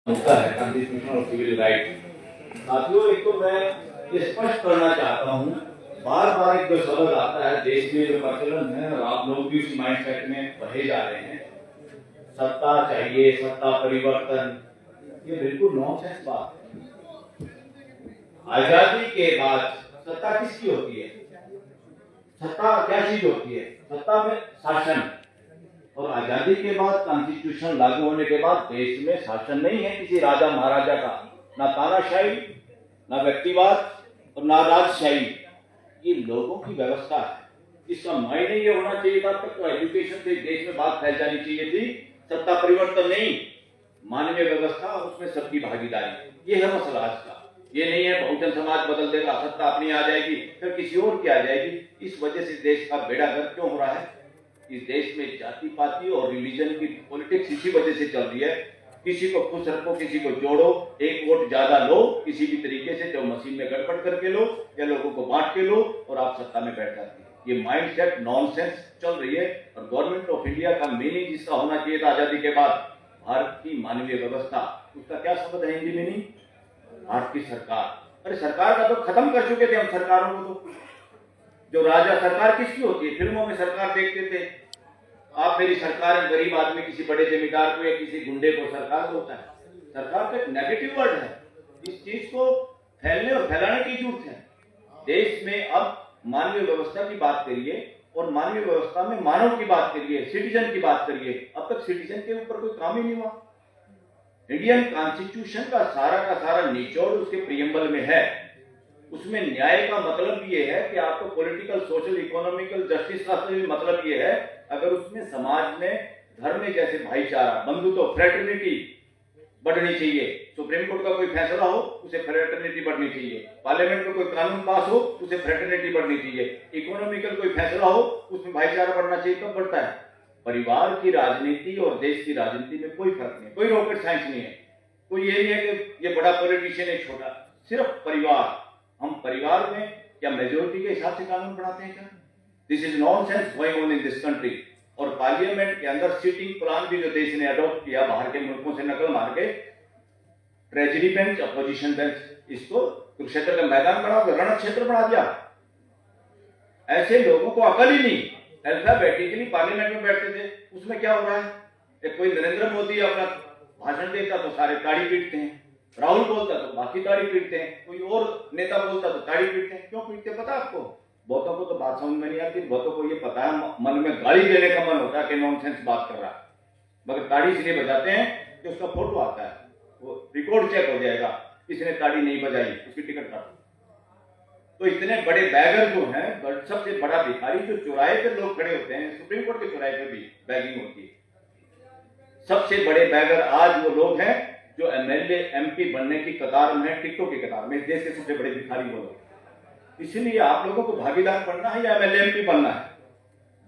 होता है constitution of civil right. साथियों, एक तो मैं ये स्पष्ट करना चाहता हूँ, बार बार एक जो शब्द आता है देश में जो प्रचलन है और आप लोग भी उस माइंडसेट में बहे जा रहे हैं, सत्ता चाहिए, सत्ता परिवर्तन, ये बिल्कुल नॉनसेंस बात है। आजादी के बाद सत्ता किसकी होती है? सत्ता क्या चीज होती है? सत्ता में शासन। और आजादी के बाद कॉन्स्टिट्यूशन लागू होने के बाद देश में शासन नहीं है किसी राजा महाराजा का, ना तानाशाही, ना व्यक्तिवाद और ना राजशाही। ये लोगों की व्यवस्था है। इसका मायने ये होना चाहिए था, तक तो एजुकेशन से देश में बात फैल जानी चाहिए थी, सत्ता परिवर्तन नहीं, मानवीय व्यवस्था और उसमें सबकी भागीदारी। ये है मसला आज का। ये नहीं है बहुजन समाज बदल देगा, सत्ता अपनी आ जाएगी, फिर किसी और की आ जाएगी। इस वजह से देश का बेड़ा गर्क क्यों हो रहा है? इस देश में जाति पाति और रिलीजन की पॉलिटिक्स इसी वजह से चल रही है। किसी को खुश रखो, किसी को जोड़ो, एक वोट ज्यादा लो किसी भी तरीके से, जो मशीन में गड़बड़ करके लो या लोगों को बांट के लो और आप सत्ता में बैठ जाते हैं। ये माइंडसेट नॉनसेंस चल रही है। और गवर्नमेंट ऑफ इंडिया का मीनिंग जिसका होना चाहिए था आजादी के बाद, भारत की मानवीय व्यवस्था, उसका क्या शब्द है हिंदी मीनिंग? भारत की सरकार। अरे सरकार का तो खत्म कर चुके थे हम सरकारों को। तो जो राजा सरकार किसकी होती है? फिल्मों में सरकार देखते थे, आप मेरी सरकार है, गरीब आदमी किसी बड़े जमींदार को या किसी गुंडे को सरकार होता है। सरकार तो एक नेगेटिव वर्ड है। इस चीज को फैलने और फैलाने की जरूरत है। देश में अब मानवीय व्यवस्था की बात करिए और मानवीय व्यवस्था में मानव की बात करिए, सिटीजन की बात करिए। अब तक सिटीजन के ऊपर कोई काम ही नहीं हुआ। इंडियन कॉन्स्टिट्यूशन का सारा निचोड़ उसके प्रियम्बल में है। उसमें न्याय का मतलब ये है कि आपको पॉलिटिकल, सोशल, इकोनॉमिकल जस्टिस का मतलब ये है, अगर उसमें समाज में धर्म में जैसे भाईचारा, बंधुत्व, फ्रेटर्निटी बढ़नी चाहिए। सुप्रीम कोर्ट का कोई फैसला हो, उसे फ्रेटर्निटी बढ़नी चाहिए। पार्लियामेंट में कोई कानून पास हो, उसे फ्रेटर्निटी बढ़नी चाहिए। इकोनॉमिकल कोई फैसला हो, उसमें भाईचारा बढ़ना चाहिए, तब बढ़ता है। परिवार की राजनीति और देश की राजनीति में कोई फर्क नहीं, कोई रॉकेट साइंस नहीं है। कोई ये नहीं है कि ये बड़ा पॉलिटिशियन है, छोटा, सिर्फ परिवार। हम परिवार में क्या मेजोरिटी के हिसाब से कानून बनाते हैं क्या? This is nonsense going on in this country. और पार्लियामेंट के अंदर सीटिंग प्लान भी जो देश ने अडॉप्ट किया, बाहर के मुल्कों से नकल मार के, ट्रेजरी बेंच, अपोजिशन बेंच, इसको कुरुक्षेत्र का मैदान बना के रण क्षेत्र बना दिया। ऐसे लोगों को अकल ही नहीं, अल्फाबेटिकली पार्लियामेंट में बैठते थे। उसमें क्या हो रहा है? कोई नरेंद्र मोदी अपना भाषण देता तो सारे ताड़ी पीटते हैं, राहुल बोलता तो बाकी ताड़ी पीटते हैं, कोई और नेता बोलता तो ताड़ी पीटते हैं। क्यों पीटते पता आपको? बहुतों को तो बात समझ में नहीं आती, बहुतों को ये पता है, मन में गाली देने का मन होता है कि नॉनसेंस बात कर रहा है, मगर ताड़ी इसलिए बजाते हैं कि उसका फोटो आता है, वो रिकॉर्ड चेक हो जाएगा, इसने ताड़ी नहीं बजाई, उसकी टिकट काटो। तो इतने बड़े बैगर जो हैं, सबसे बड़ा भिखारी जो चौराहे पे लोग खड़े होते हैं, सुप्रीम कोर्ट के चौराहे पे भी बैगिंग होती है। सबसे बड़े बैगर आज वो लोग हैं जो एमएलए, एमपी बनने की कतार में, टिकटों की कतार में। देश के सबसे बड़े भिखारी वो लोग। इसलिए आप लोगों को भागीदार बनना है या एमएलए, एमपी बनना है?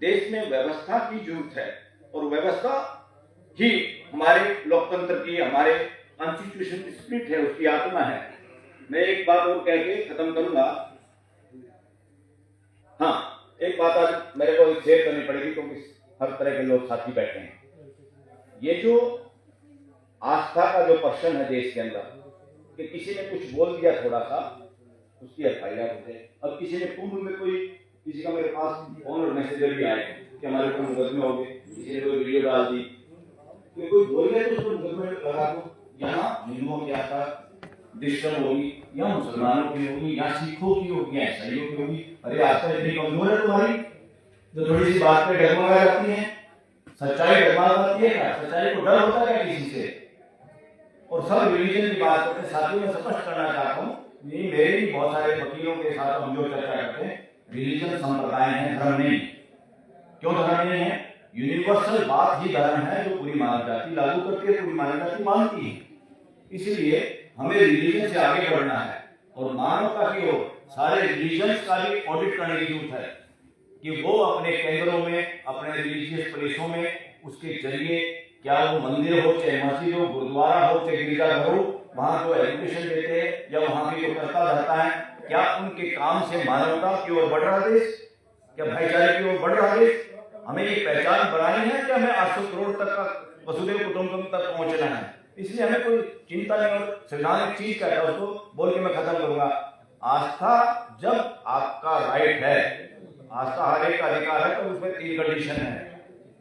देश में व्यवस्था की जरूरत है और व्यवस्था ही हमारे लोकतंत्र की, हमारे कॉन्स्टिट्यूशन की स्पिरिट है, उसकी आत्मा है। मैं एक बात और कह के खत्म करूंगा। हाँ, एक बात आज मेरे को शेयर करनी पड़ेगी क्योंकि हर तरह के लोग साथी बैठे हैं। ये जो आस्था का जो प्रश्न है देश के अंदर, कि किसी ने कुछ बोल दिया थोड़ा सा, उसकी एफआईआर होते हैं। अब किसी ने कुंभ में कोई, किसी का मेरे पास फोन और मैसेज भी आए कि हमारे ऊपर मुकदमे हो गए, किसी ने कोई वीडियो डाल दी, कि कोई बोल गया तो उसको मुकदमे लगा दो। यहाँ हिंदुओं की आस्था डिस्टर्ब होगी, या मुसलमानों की होगी, या सिखों की होगी, या ईसाइयों की होगी। अरे आस्था इतनी कमजोर है तुम्हारी जो थोड़ी सी बात पे डगमगा जाती है? सच्चाई डगमगा जाती है क्या? सच्चाई को डर होता है किसी से? और सब रिलीजन की बात करते हैं। साथियों में स्पष्ट करना चाहता हूँ, ये मेरे बहुत सारे वकीलों के साथ हम जो चर्चा करते हैं, रिलीजन संप्रदाय है, धर्म नहीं। क्यों धर्म नहीं है? यूनिवर्सल बात ही धर्म है जो पूरी मानव जाति लागू करती है, पूरी मानव जाति मानती है। इसलिए हमें रिलीजन से आगे बढ़ना है और मानवता की ओर सारे रिलीजन्स का भी ऑडिट करने की जरूरत है कि वो अपने केंद्रों में, अपने रिलीजियस प्लेसों में, उसके जरिए, क्या वो मंदिर हो, चाहे मस्जिद हो, गुरुद्वारा हो, चाहे गिरजाघर हो, वहां जो एजुकेशन देते हैं या वहां की जो करता रहता है, क्या उनके काम से मानवता की ओर बढ़ रहा देश? क्या भाईचारे की ओर बढ़ रहा देश? हमें ये पहचान बनानी है कि हमें 800 करोड़ तक का वसुधैव कुटुंबकम तक पहुंचना है। इसलिए हमें कोई चिंता नहीं। और संविधान एक चीज कहता है, उसको बोल के मैं खत्म करूंगा। आस्था जब आपका राइट है, आस्था हर एक का अधिकार है, तो उसमें 3 कंडीशन है।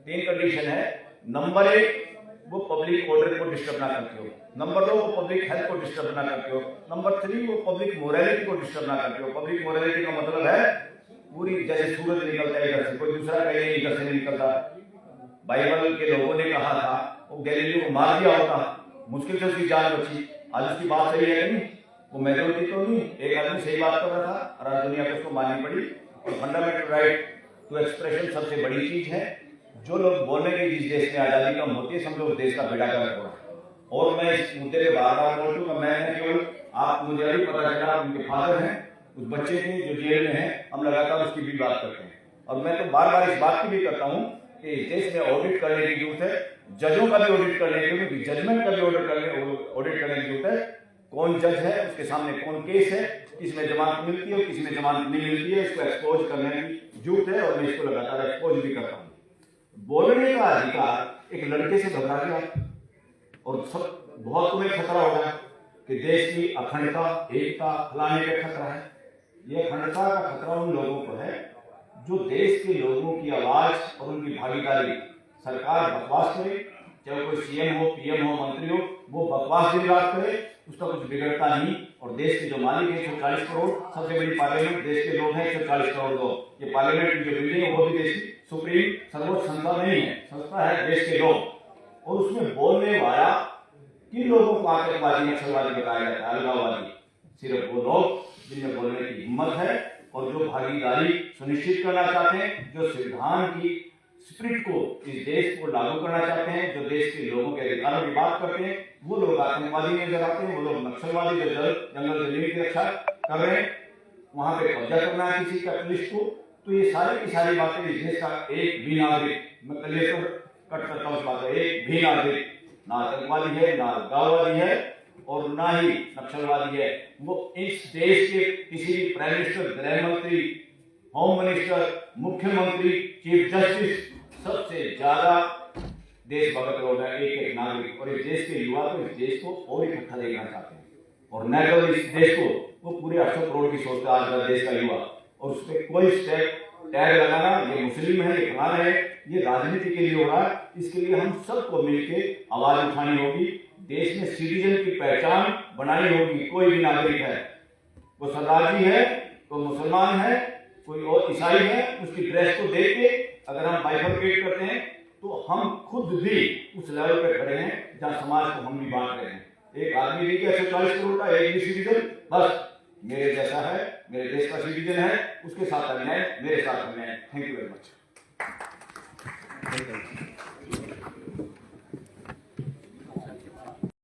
3 कंडीशन है। नंबर 1, वो पब्लिक ऑर्डर को डिस्टर्ब ना करते हो। नंबर 2, वो पब्लिक हेल्थ को डिस्टर्ब ना करते हो। नंबर 3, वो पब्लिक मोरालिटी को डिस्टर्ब ना करते हो। पब्लिक मोरालिटी का मतलब है पूरी, जैसे सूरज निकलता है इधर से, कोई दूसरा कहीं इधर से नहीं निकलता। बाइबल के लोगों ने कहा था, वो गैलीलियो को मार दिया होता, मुश्किल से उसकी जान बची। आज उसकी बात सही है कि नहीं? वो मेजोरिटी तो नहीं, एक आदमी सही बात कर रहा था और आज दुनिया को उसको माननी पड़ी। और फंडामेंटल राइट टू एक्सप्रेशन सबसे बड़ी चीज है। जो लोग बोलने के जिस देश में आजादी कम होती है, समझो उस देश का बेड़ा गर्क हो रहा है। और मैं इस मुद्दे पे बार बार बोल चुका, मैं केवल आप, मुझे अभी पता चला उनके फादर हैं, उस बच्चे के जो जेल में है, हम लगातार उसकी भी बात करते हैं। और मैं तो बार बार इस बात की भी करता हूँ कि इस देश में ऑडिट करने की जरूरत है, जजों का भी ऑडिट करने की, क्योंकि जजमेंट का भी ऑडिट करने की जरूरत है। कौन जज है, उसके सामने कौन केस है, किसमें जमानत मिलती है और किसमें जमानत नहीं मिलती है, इसको एक्सपोज करने की जरूरत है। और मैं इसको लगातार एक्सपोज भी करता हूँ। बोलने का अधिकार, एक लड़के से घबरा गया और सब बहुत तुम्हें खतरा होगा कि देश की अखंडता, एकता फैलाने का खतरा है। यह अखंडता का खतरा उन लोगों को है जो देश के लोगों की आवाज और उनकी भागीदारी, सरकार बकवास करे, चाहे कोई सीएम हो, पीएम हो, मंत्री हो, वो बकवास दिन रात करे, उसका कुछ बिगड़ता नहीं। और देश के जो मालिक है 140 करोड़, सबसे बड़ी पार्लियामेंट देश के लोग हैं 140 करोड़ लोग। ये पार्लियामेंट की जो बिल्डिंग है वो भी देश की सुप्रीम सर्वोच्च संस्था नहीं है, संस्था है देश के लोग। और उसमें बोलने वाला किन लोगों को आतंकवादी, नक्सलवादी बताया जाता है, अलगाववादी? सिर्फ वो लोग जिनमें बोलने की हिम्मत है और जो भागीदारी सुनिश्चित करना चाहते हैं, जो संविधान की स्पिरिट को, इस देश को लागू करना चाहते हैं, जो देश के लोगों के अधिकारों की बात करते हैं। वो लोग आतंकवादी नजर आते हैं, वो लोग नक्सलवादी जो जंगल जमीन की रक्षा कर रहे हैं, वहां पे कब्जा करना है किसी कैपिटलिस्ट को। तो ये सारी की सारी बातें इस देश का एक भी नागरिक, मैं कलेक्टर कट करता हूँ इस बात, एक भी नागरिक ना आतंकवादी है, ना अलगाववादी है और ना ही नक्सलवादी है। वो इस देश के किसी भी प्राइम मिनिस्टर, गृह मंत्री, होम मिनिस्टर, मुख्यमंत्री, चीफ जस्टिस, सबसे ज्यादा देशभक्त लोग हैं, एक नागरिक। और इस देश के युवा तो इस देश को और इकट्ठा देखना चाहते हैं, और न केवल इस देश को, वो पूरे 800 करोड़ की सोचता है आज का देश का युवा। और उसमें कोई स्टेप टैग लगाना, ये मुस्लिम है, ये फलाना है, ये राजनीति के लिए हो रहा है। इसके लिए हम सबको मिलकर आवाज उठानी होगी। देश में सिटीजन की पहचान बनानी होगी। कोई भी नागरिक है, वो सरदार जी है, कोई मुसलमान है, कोई और ईसाई है, उसकी ड्रेस को देख के अगर हम बाइफरकेट करते हैं तो हम खुद भी उस लेवल पे खड़े हैं जहां समाज को हम भी बांट रहे हैं। एक आदमी भी क्या 140 करोड़ का एक भी सिटीजन बस मेरे जैसा है, मेरे देश का सिटीजन है, उसके साथ अन्याय, मेरे साथ अन्याय। Thank you very much.